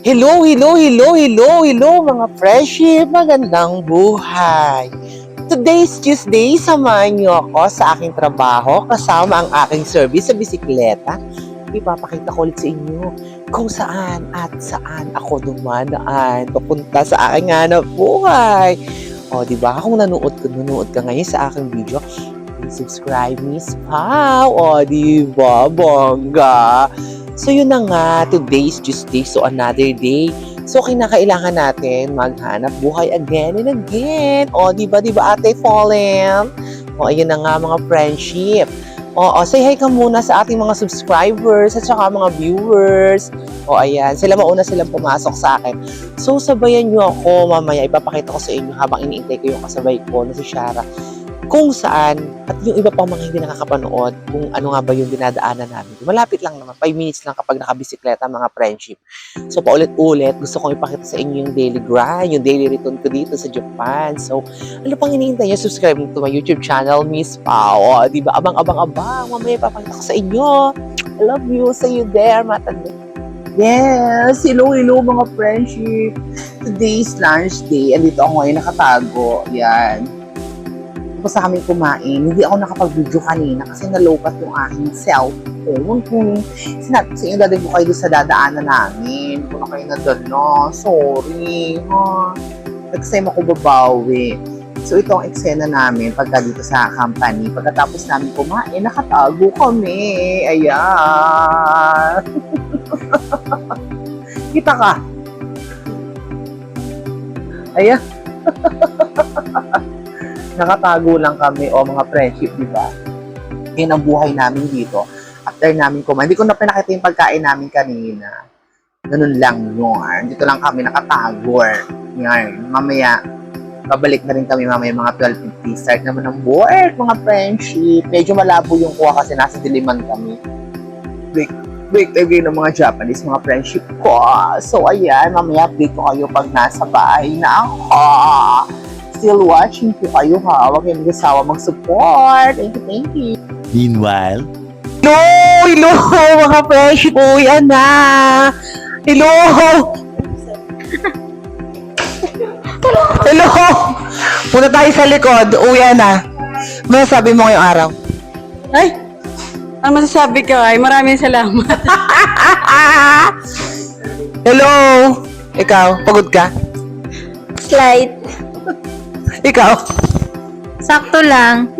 Hello mga friendship, magandang buhay. Today's Tuesday, samahan niyo ako sa aking trabaho kasama ang aking service sa bisikleta. Ipapakita ko ulit sa inyo kung saan at saan ako dumadaan papunta sa aking hanap buhay. O, di ba? Kung nanood ka ngayon sa aking video, please subscribe, Miss Pao. O, di ba? Bongga. So, yun na nga. Today's Tuesday, so another day. So, kinakailangan natin maghanap buhay again and again. O, di ba Ate Fallen? O, ayun na nga mga friendship. O, say hi ka muna sa ating mga subscribers at saka mga viewers. O, ayan. Mauna silang pumasok sa akin. So, sabayan nyo ako. Mamaya, ipapakita ko sa inyo habang iniintay ko yung kasabay ko na si Shara. Kung saan, at yung iba pang mga hindi nakakapanood, kung ano nga ba yung dinadaanan namin. Malapit lang naman, 5 minutes lang kapag nakabisikleta mga friendship. So, paulit-ulit, gusto kong ipakita sa inyo yung daily grind, yung daily return ko dito sa Japan. So, ano pang hinihintay nyo? Subscribe to my YouTube channel, Miss Pao. Diba? Abang. Mamaya ipapakita ko sa inyo. I love you. See you there, matanda. Yes! Hello mga friendship. Today's lunch day. Andito ako ngayon nakatago. Yan. Tapos sa kami kumain, hindi ako nakapag-video kanina kasi nalopat yung aking cellphone. Sinabi ko sa inyo, dadagpo kayo doon sa dadaanan namin. Kung na kayo nadala, sorry. Next-time ako babawi. So ito ang eksena namin pagka dito sa company. Pagkatapos namin kumain, nakatago kami. Ayan. Kita ka. Ayan. Nakatago lang kami o mga friendship, di ba? Yan ang buhay namin dito. After namin kumain, hindi ko na pinakita yung pagkain namin kanina. Ganun lang yun. Dito lang kami nakatago. Yan. Mamaya, babalik na rin kami mamaya mga 12:50. Start naman ng work, mga friendship. Medyo malabo yung kuha kasi nasa diliman kami. Break tayo ng mga Japanese, mga friendship ko. So, ayan. Mamaya update ko kayo pag nasa bahay na ako. Still watching po kayo ha. Huwag kayong mag-asawa mag-support. Thank you. Meanwhile, Hello mga friendship. Uy, na. Hello. Punta tayo sa likod. Uwi na. Ano sabi mo ngayong araw? Ay! Ang masasabi ko ay maraming salamat. Hello. Ikaw, pagod ka? Slight. Ikaw? Sakto lang.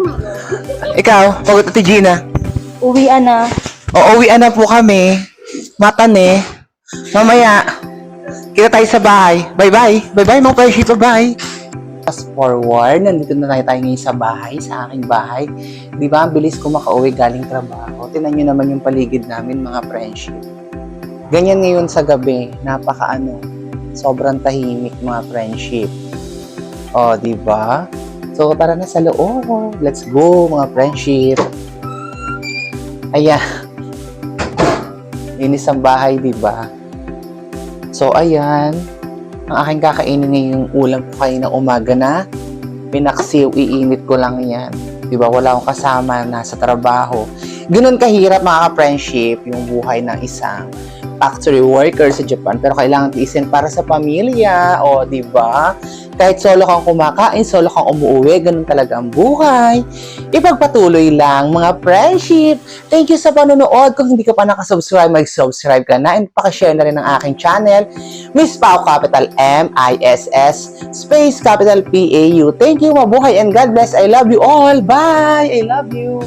Ikaw, pagod Ate Gina? Uwian na. O, uwian na po kami. Matane. Mamaya, kita tayo sa bahay. Bye-bye. Bye-bye, mga friendship. Bye-bye. Fast forward, nandito na tayo ngayon sa bahay, sa aking bahay. Di ba, ang bilis ko makauwi galing trabaho. Tingnan nyo naman yung paligid namin, mga friendship. Ganyan ngayon sa gabi, sobrang tahimik, mga friendship. O, di ba? So, tara na sa loob. Let's go, mga friendship. Ayan. Linis ang bahay, di ba? So, ayan. Ang aking kakainin ngayong ulam ko kayo na umaga na pinaksiw, iinit ko lang yan. Di ba? Wala akong kasama, nasa trabaho. Ganun kahirap, mga ka-friendship, yung buhay ng isang factory worker sa Japan. Pero kailangan tiisin para sa pamilya. O, di ba? Kahit solo kang kumakain, solo kang umuwi, ganun talaga ang buhay. Ipagpatuloy lang, mga friendship. Thank you sa panonood. Kung hindi ka pa nakasubscribe, mag-subscribe ka na and pakishare na rin ang aking channel. Miss Pao, capital M-I-S-S, space capital P-A-U. Thank you, mabuhay and God bless. I love you all. Bye! I love you.